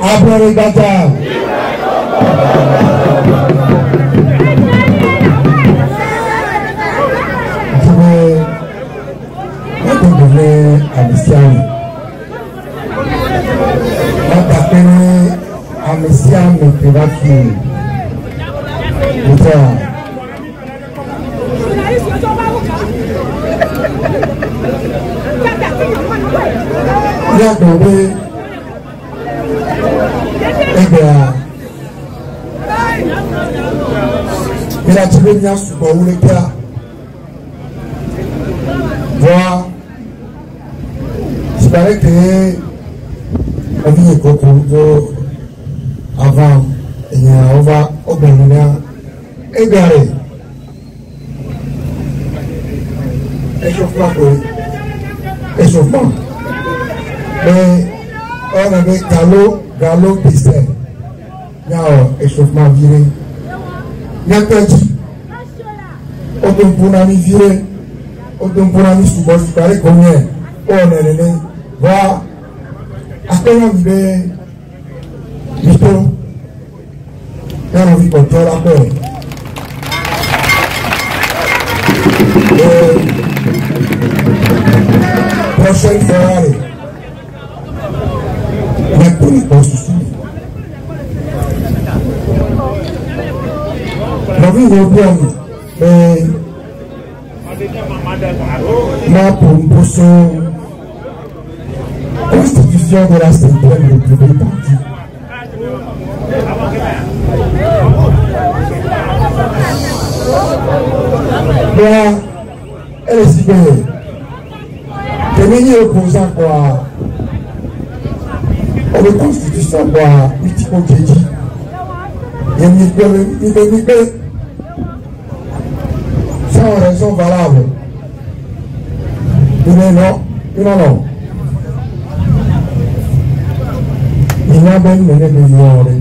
Abrare Gata. Je vais donner à Messian. Je vais à Messian qui va finir. Il a donné il a tiré bien sur le le gars. Voilà. C'est pareil que la vie est coco avant. Et on va au Bénin égaré. Échauffement. Mais on avait galop piscine. Il y a échauffement viré. Il y a perdu. On peut virer. On peut subir. C'est pareil combien. On est là. Voilà. Après on vit. L'histoire. Il y a envie qu'on tire la paix. Prochaine Ferrari. Il y a tous les constitutions. La vie européenne, mais ma proposition, constitution de la 5e République partie. Là, elle est si belle. Tenez opposant quoi? On est constitution quoi? Mythico Djedji. Il y a une sans raison valable. Il est non. Il y a bien mené de l'ignorer.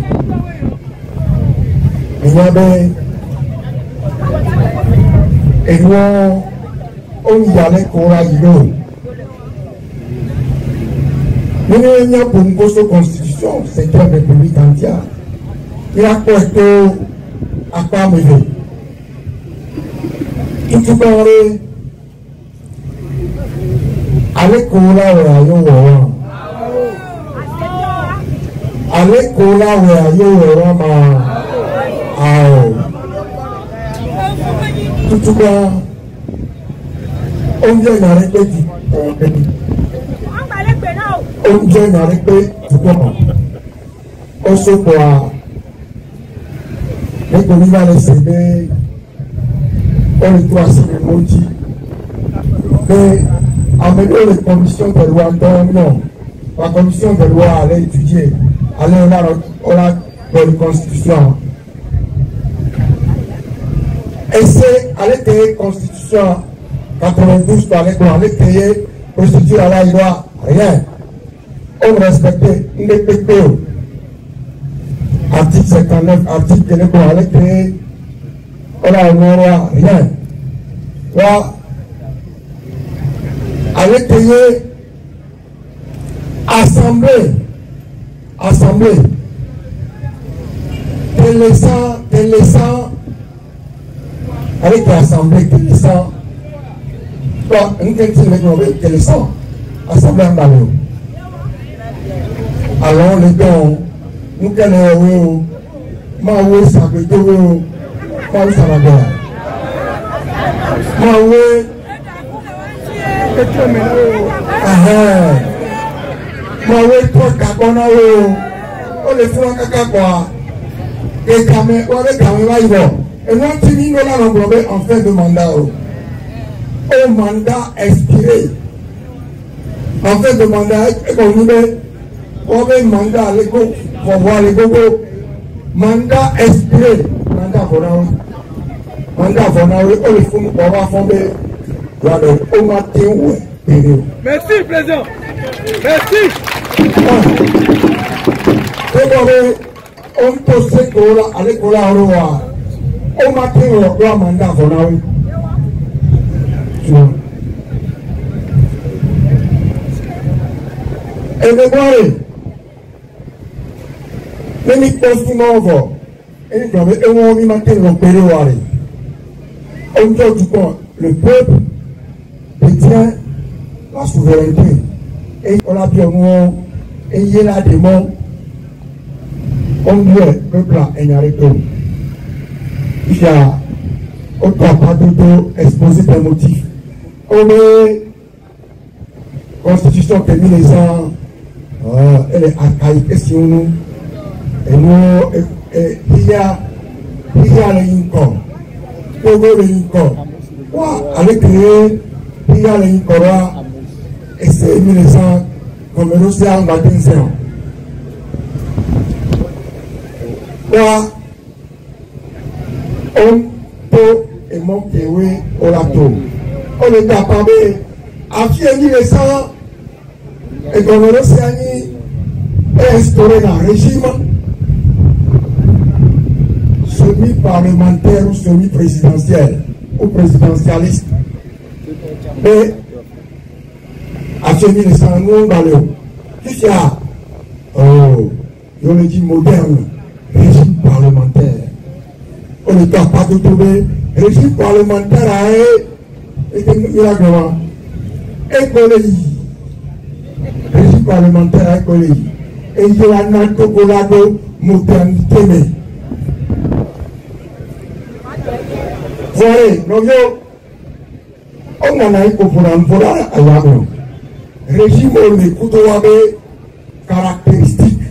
Il y a bien. Et nous, on y allait pour la guillaume. Nous n'avons pas une constitution, c'est une république entière. Il a porté à part me tout parler. Allez, cola, allez, cola, tout cas, on vient d'arrêter on vient d'arrêter tout comment on se voit les communes les céder on les doit se maudit mais amener les commissions de loi non la commission de loi allait étudier allait on a dans la constitution. Et c'est aller créer constitution 92 par les aller créer procédure à la loi, rien. On respectait les PPO. Article 59, article que les aller créer, on a une loi, rien. Là, aller créer assemblée, délaissant avec l'assemblée qui descend, une qui descend, assemblée en ballon. Alors, les dons, nous connaissons, Maoué, ça peut être, Maoué, ça va bien. Maoué, Maoué, toi, Kakona, on les fout en caca, et Kamé, on les Kamé, et non, tu n'y vas pas en fin de mandat. Au mandat expiré. En fin de mandat, on va mandat pour voir les gogos. Mandat expiré. Mandat Fonaoui. Mandat Fonaoui, on les fout pour avoir fondé. Au matin, oui. Merci, président. Merci. On peut se coller à l'école à Roa. Au matin, on doit mandat Fonaoui. Et de voir, les micros et on y matin l'opéré. On dit du coup, le peuple détient la souveraineté. Et on a bien moi, et il y a la démon. On dit, le peuple a un arrêté. Il y a autant pas d'auto-exposer des motifs. On est constitution qui a mis les gens, elle est archaïque sur nous. Et nous, il y a les incons. Togo les incons. Avec les il y a les incons. Et c'est mis les gens comme l'océan matin. On peut et monter au lato. On est capable d'afficher les sangs et comme l'océan est instauré dans le régime semi-parlementaire ou semi-présidentiel ou présidentialiste. Mais afficher les sangs, nous dans le qui a le régime moderne, régime parlementaire. On ne doit pas de trouver régime parlementaire à économie. Régime parlementaire à économie. Et il y a un autocolado modernité. Voilà, on en a eu pour un régime où les couteaux avaient caractéristiques.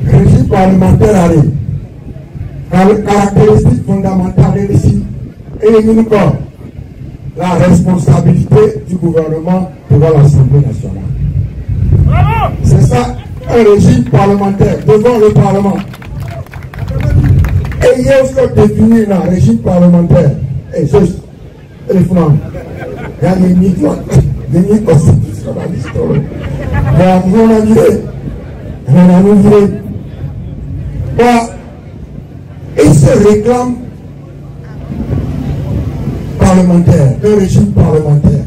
Régime parlementaire arrive. Caractéristique fondamentale ici et uniquement la responsabilité du gouvernement devant l'Assemblée nationale. C'est ça, un régime parlementaire devant le Parlement. Et il y a aussi défini le régime parlementaire. Et juste, les flancs. Il y a des nids constitutionnalistes dans l'histoire. Il y a un viré. Ils se réclament parlementaire, un régime parlementaire.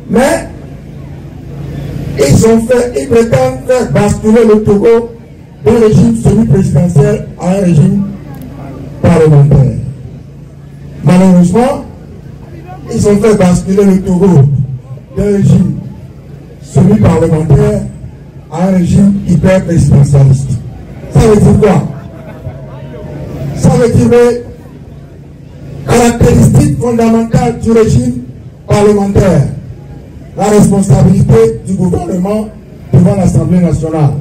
Mais ils prétendent faire basculer le Togo d'un régime semi-présidentiel à un régime parlementaire. Malheureusement, ils ont fait basculer le Togo d'un régime semi-parlementaire à un régime hyper-présidentialiste. Ça veut dire quoi? Ça veut dire que caractéristique fondamentale du régime parlementaire, la responsabilité du gouvernement devant l'Assemblée nationale.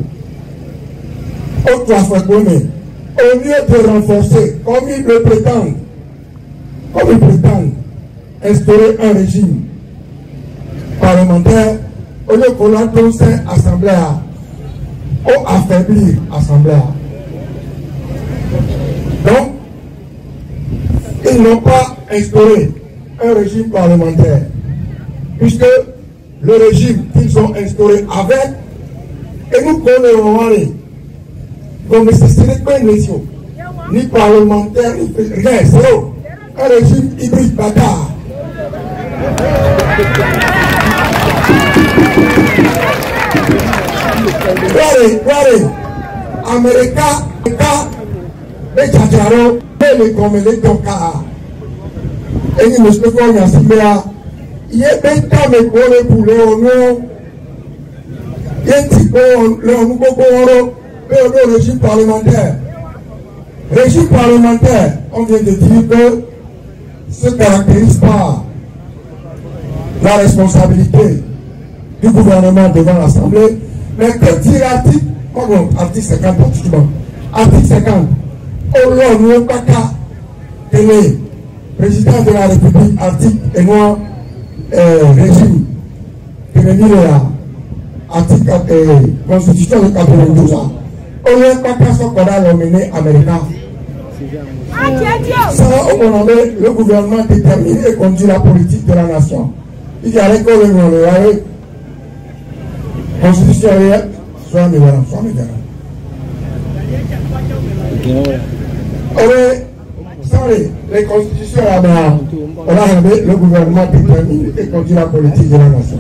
Autre fois qu'on est, au lieu de renforcer, comme ils le prétendent, instaurer un régime parlementaire, au lieu qu'on a tous un assemblée, ou affaiblir l'assemblée. Donc, ils n'ont pas instauré un régime parlementaire, puisque le régime qu'ils ont instauré avec, et nous connaissons, comme ce n'est pas une nation, ni parlementaire, ni rien, c'est un régime hybride bâtard. Regardez, Américain, les Tchadjaro, les comme les Tonka, et nous ne pouvons pas y il y a des cas de pour le il y a un petit peu le régime parlementaire. Régime parlementaire, on vient de dire que se caractérise par la responsabilité du gouvernement devant l'Assemblée, mais que dit l'article, article 50 pratiquement, article 50, au long nous pas qu'à le président de la République, article et moi, régime, que le article constitution de 92 ans, au lieu pas qu'à ce qu'on a l'emmené américain. Ça, on avait le gouvernement déterminé et conduit la politique de la nation. Il y a l'école de la constitution, soit mégarant, soit mégarant. sans les constitutions là-bas, on a rêvé, le gouvernement détermine et conduit la politique de la nation.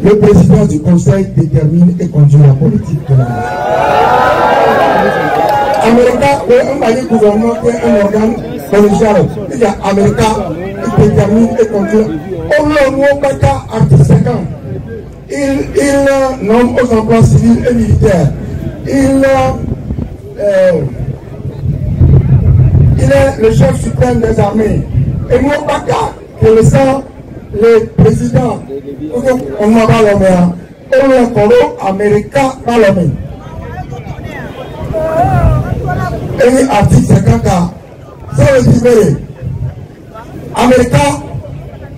Le président du conseil détermine et conduit la politique de la nation. Américain, le gouvernement est un organe collégial. Il y a Américain qui détermine et conduit. On le Baka, article 50. Il nomme aux emplois civils et militaires. Il est le chef suprême des armées. Et moi, Baka, que le sang, le président, on n'a pas l'homme, on le colo américain dans l'homme. Et article 50, ça veut dire, américain,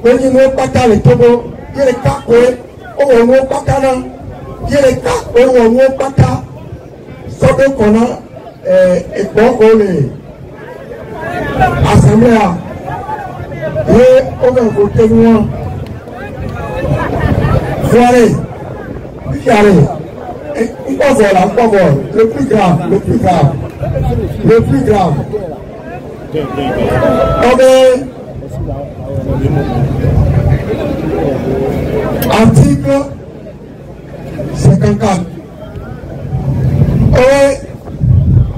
quand il n'y a pas qu'à le tobo, il y a le cas, on n'a pas qu'à là, il y a le cas, on n'a pas qu'à, sauf qu'on a, et bon, on est, assemblée là, et on va voter loin. Voilà, le plus grave. Article 54.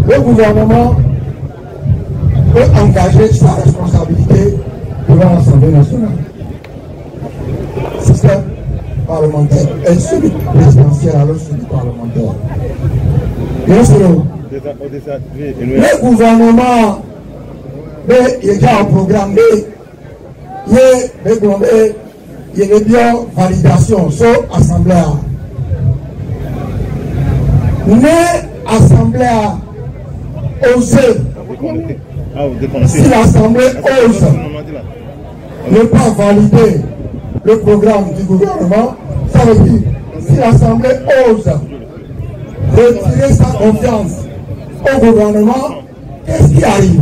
Le gouvernement peut engager sa responsabilité devant l'Assemblée nationale. Système parlementaire et celui présidentiel alors celui parlementaire. Bien sûr, le gouvernement il est déjà en programme, il y a bien validation sur l'Assemblée. Mais l'Assemblée a osé, si l'Assemblée ose ne pas valider le programme du gouvernement, ça veut dire, si l'Assemblée ose retirer sa confiance au gouvernement, qu'est-ce qui arrive?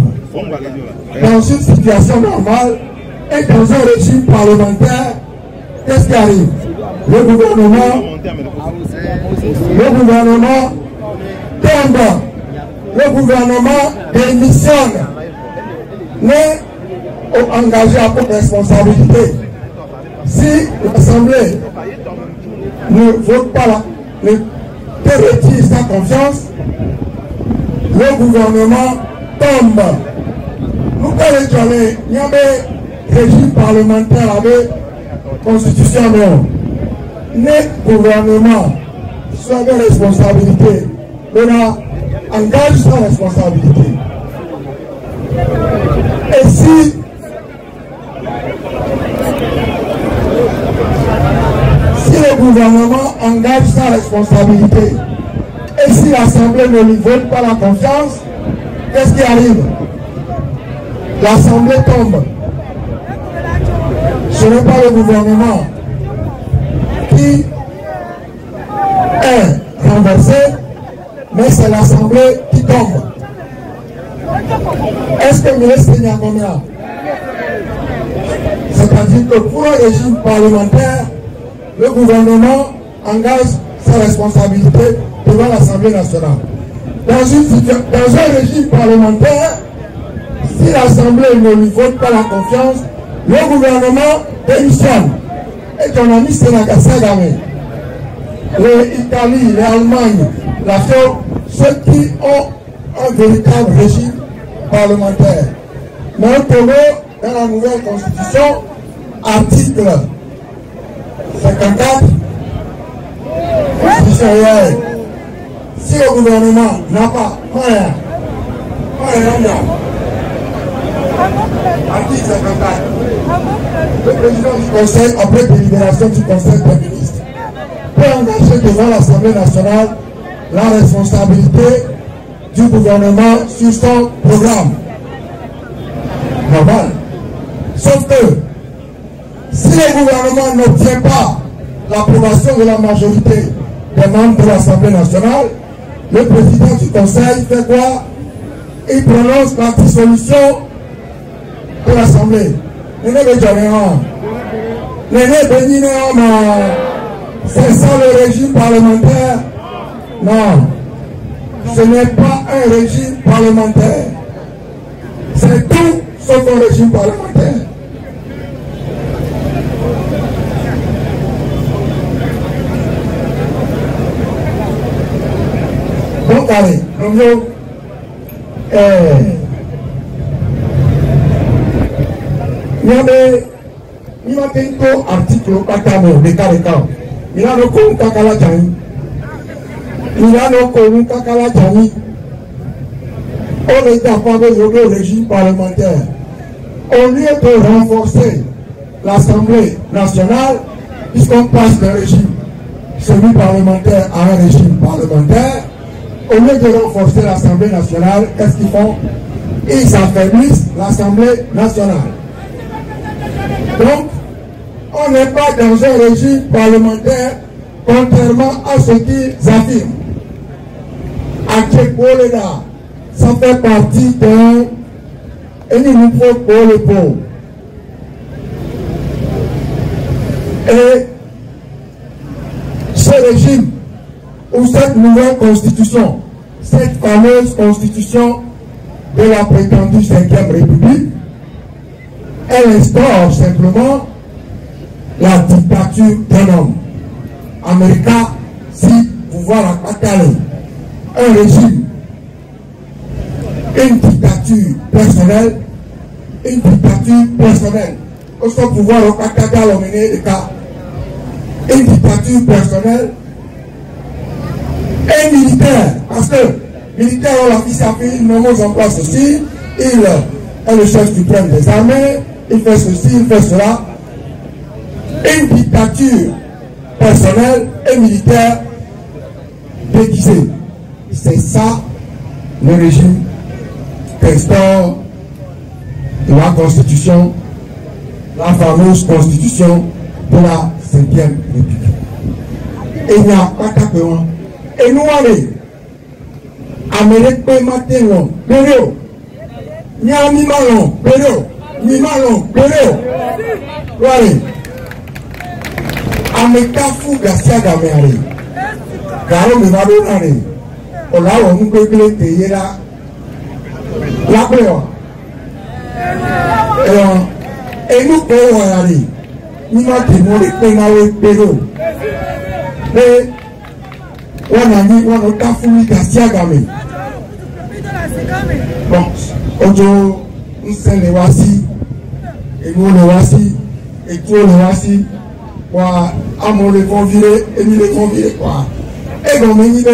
Dans une situation normale et dans un régime parlementaire, qu'est-ce qui arrive? Le gouvernement tombe, le gouvernement démissionne, mais engagé à toute responsabilité. Si l'Assemblée ne vote pas ne retire sa confiance, le gouvernement tombe. Nous connaissons il y a des régimes parlementaires avec constitution non. Les gouvernements sont des responsabilités. On engage sa responsabilité. Et si le gouvernement engage sa responsabilité et si l'Assemblée ne lui vote pas la confiance, qu'est-ce qui arrive? L'Assemblée tombe. Ce n'est pas le gouvernement qui est renversé, mais c'est l'Assemblée qui tombe. Est-ce que le ministre n'y a combien? C'est-à-dire que pour un régime parlementaire, le gouvernement engage sa responsabilité devant l'Assemblée nationale. Dans un régime parlementaire, si l'Assemblée ne lui vote pas la confiance, le gouvernement démissionne. Et ton ami Sénégal, l'Italie, l'Allemagne, la France, ceux qui ont un véritable régime parlementaire. Mais au Togo, dans la nouvelle constitution, article 54, si le gouvernement n'a pas article 54, le président du Conseil, après délibération du Conseil des ministres, peut engager devant l'Assemblée nationale la responsabilité du gouvernement sur son programme. Normal. Sauf que si le gouvernement n'obtient pas l'approbation de la majorité des membres de l'Assemblée nationale, le président du Conseil fait quoi? Il prononce la dissolution de l'Assemblée. C'est ça le régime parlementaire? Non. Ce n'est pas un régime parlementaire. C'est tout sauf un régime parlementaire. Donc, allez, nous il y a un article de Caracas. Il y a un article il y a un Kakala Tani. On est capable de régime parlementaire. Au lieu de renforcer l'Assemblée nationale, puisqu'on passe d'un régime semi-parlementaire à un régime parlementaire, au lieu de renforcer l'Assemblée nationale, qu'est-ce qu'ils font? Ils affaiblissent l'Assemblée nationale. Donc, on n'est pas dans un régime parlementaire, contrairement à ce qu'ils affirment. Akekbolela, ça fait partie d'un niveau pour le pauvre. Et ce régime, ou cette nouvelle constitution, cette fameuse constitution de la prétendue 5e République, elle instaure simplement la dictature d'un homme. Américain, si pouvoir à Katale, un régime, une dictature personnelle, au son pouvoir au Katale, une dictature personnelle et militaire, parce que militaire, on l'a fait sa fille, nous en place aussi, il est le chef suprême des armées, il fait ceci, il fait cela. Une dictature personnelle et militaire déguisée. C'est ça le régime qu'instaure la constitution, la fameuse constitution de la 5e République. Et il n'y a pas qu'à faire. Et nous allons, Amérique peut mater long, pério. Il y a un malon, pério. Allez. Ameka fuga siaga meari. Garo me va donare. Ola o mu gbegble te yera. La peo. Enu ko wa yari. Ni ma ti mo le pe na we pero. Pe wana ni wana ka fuga siaga me. Bon, ojo nsele wasi. Enu le wasi. Etu le wasi. Quoi, à mon les conviés, et nous les conviés, quoi. Et comme on dit,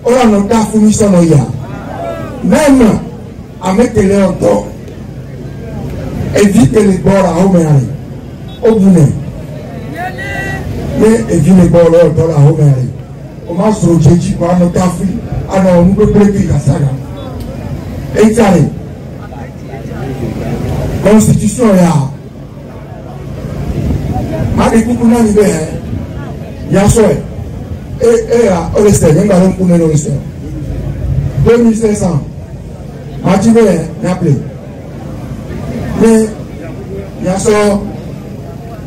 on a notre cas fourni son oya. Même, à mettre les autos, éviter les bords à Homéari, au Bouné. Mais éviter les bords à Homéari. On m'a sorti, quoi, notre cas fourni, alors on peut préparer la saga. Et ça, constitution, là. Madi kukuna ni be ya so on le sait même ballon pour nous le sait 2500 madi be n'appelé mais ya so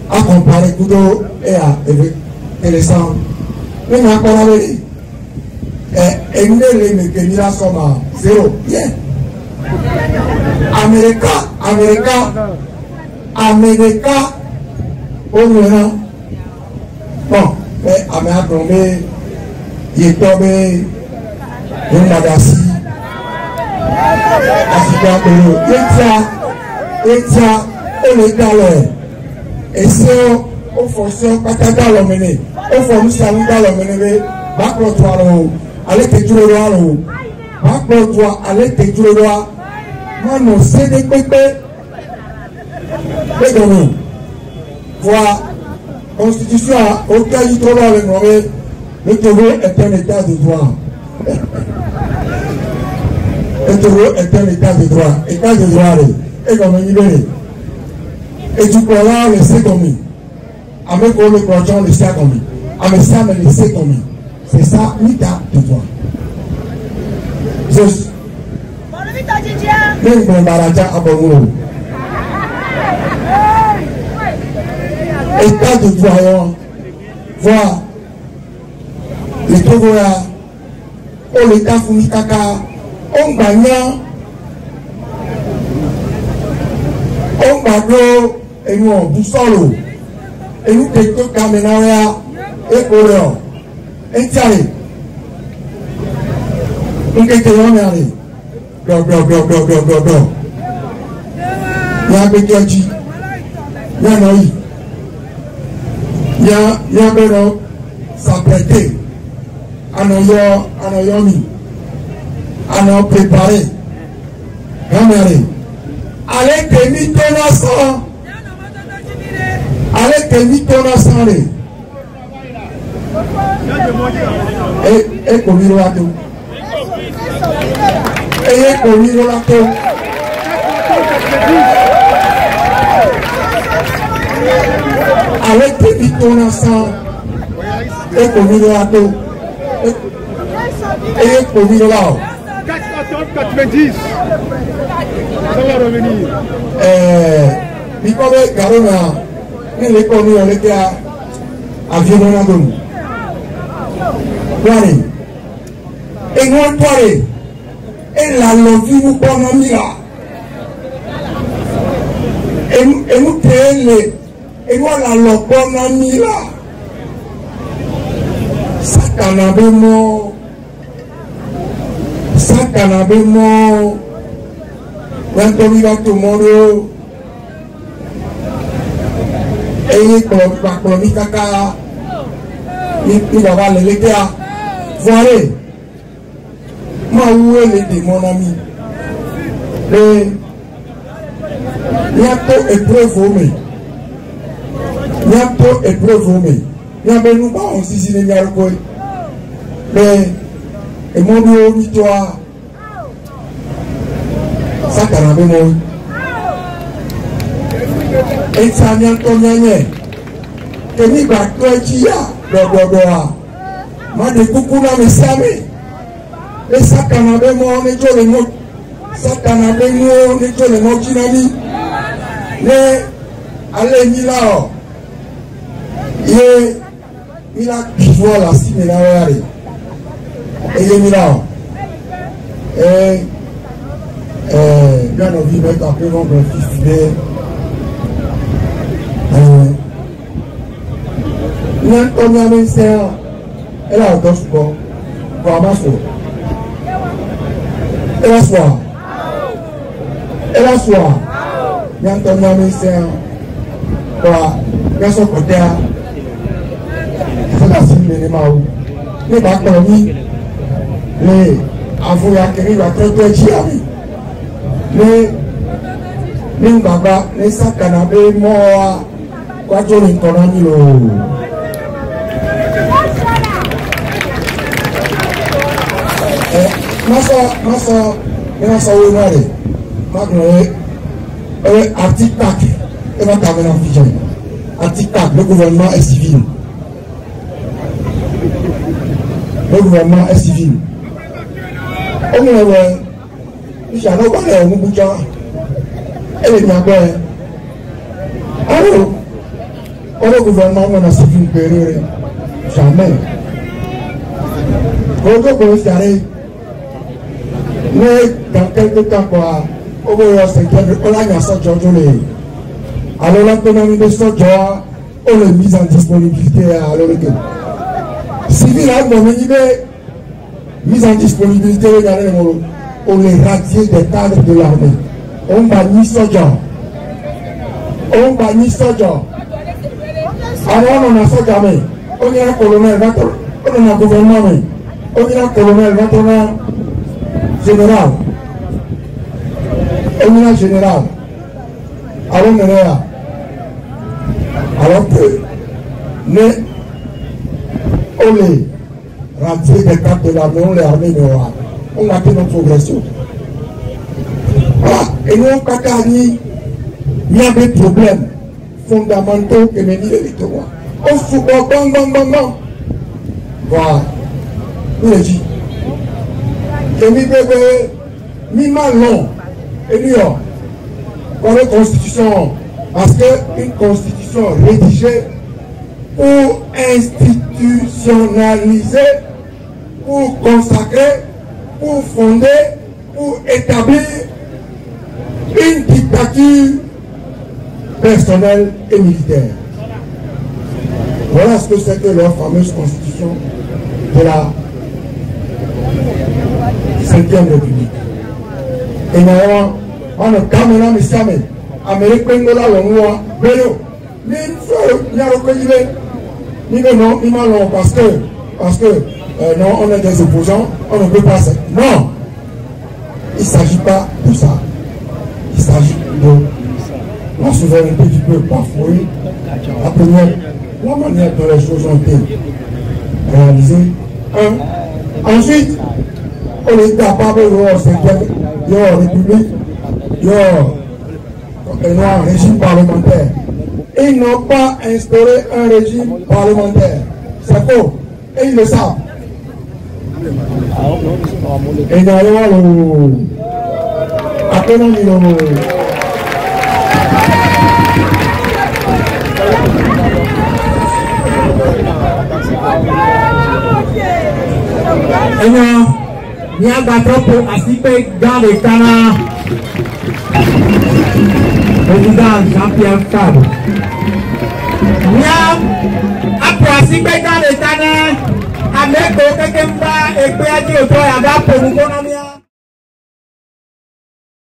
a comparer kudo intéressant mais n'a pas la et le me que mira soma zéro bien Américain bon, mais à ma tombée, il est tombé, il m'a dassi, on est galère. Et si on fonctionne, pas qu'à l'emmener, on fonctionne à l'emmener, va pour toi, allez te jouer le droit, va pour toi, allez te jouer le droit, moi, non, c'est des pépés, les gars. Voilà, constitution, au cas où le Togo est un état de droit. Le Togo est un état de droit. État de droit, et comme il est. Et du coup, là, le sait comme il. Avec le projet, le sait comme il. Avec ça, mais le sait comme il. C'est ça, l'état de droit. Juste. Même pour Baraja à Bongo. État de droit, voir les Togois, ó lè ká fún mi kaka ó ń gbà yán ó ń gbàdó ẹ̀yìn ọ̀bù sọ̀rọ̀ ẹ̀yìn tètè kàmínárà èkó rẹ̀ ọ̀ ẹ̀ńtàrẹ̀ nkeke wọn mi àrè dọdọdọdọdọdọ ya gbẹjọ ẹjí ya nọ yìí ya bẹrẹ sàpẹtẹ anọyọ mi anọ pèpàrẹ ya mi àrè alẹ tèmi tó náà sàn alẹ tèmi tó náà sàn rè ẹ kò ní lọ́wọ́ tó. Eye kò ní lọ́la tó. Àwọn tèmi tó náà san. Eye kò ní lọ́la tó. Eye kò ní lọ́la o. Bí kò bẹ gàrú náà ní ilé kò ní ọ̀lẹ́ kí a àfihàn náà dùn. Wọ́n ní eŋua tɔre elalo vivu kpɔnɔ mi la enu te le eŋua lalɔ kpɔnɔ mi la sakana be mɔ wɛntɔmi la to mɔ do eye kplɔ mi kaka mi baba le lekea voile. Ma où est le démon ami? Bientôt épreuve mais bientôt épreuve mais bientôt nous pas on s'y n'est pas quoi mais et mon Dieu ni toi ça t'en a besoin et ça vient ton gagner que ni va toi qui a doa ma de coucou na me same le sakana be mo ne jole mo sakana be mo ne jole mo jinani le ale ni la o ye ila kivo la si me na wari e ye mi la o bien on vit mettre après mon fils de Nan tonya men se elle a dos ko va maso ela sua yanto nyame sen kwa yaso kotea sala sin ne mawo ne ba ko mi le afu ya kiri wa toto chi ami ne baba ne sakana be mo wa jo ni tona mi lo Masa wo na re magno article tac et va terminer en figeon article tac le gouvernement est civil on me ouais je n'ai pas le mubuja elle est bien quoi alors le gouvernement on a civil péré jamais quand on se arrête mais dans quelques temps quoi au bout de 5 ans on a mis ça Georges alors l'autonomie de ce Georges on l'a mise en disponibilité alors que civil a mise en disponibilité on les radié des cadres de l'armée on bannit ce Georges alors on a ça jamais on est un colonel on est un gouvernement on est un colonel maintenant général éminent général alors Nénéa alors que on les radié des cartes de l'armée on les armées noires on a fait notre progression et nous on a dit il y a des problèmes fondamentaux que me dit les victoires on fout bang voilà il est dit mi bébé mi malon et nous comme une constitution parce que une constitution rédigée pour institutionnaliser pour consacrer, pour fonder, pour établir une dictature personnelle et militaire. Voilà ce que c'est que leur fameuse constitution de la 5e République. Et nous, on a caméra, mais ça, mais Amérique, parce que non, on est des opposants, on ne peut pas ça. Non, il ne s'agit pas de ça. Il s'agit de la souveraineté du peuple bafouée. La manière dont les choses ont été réalisées. Ensuite, on est capable de la République, un régime parlementaire. Ils n'ont pas instauré un régime parlementaire. C'est faux. Et ils le savent. Et d'ailleurs, après nous, il y a un pour assister dans les canards. Président Jean-Pierre Fabre. Il y a un assister dans les canards. Avec quelqu'un et puis à dire au toit, pour nous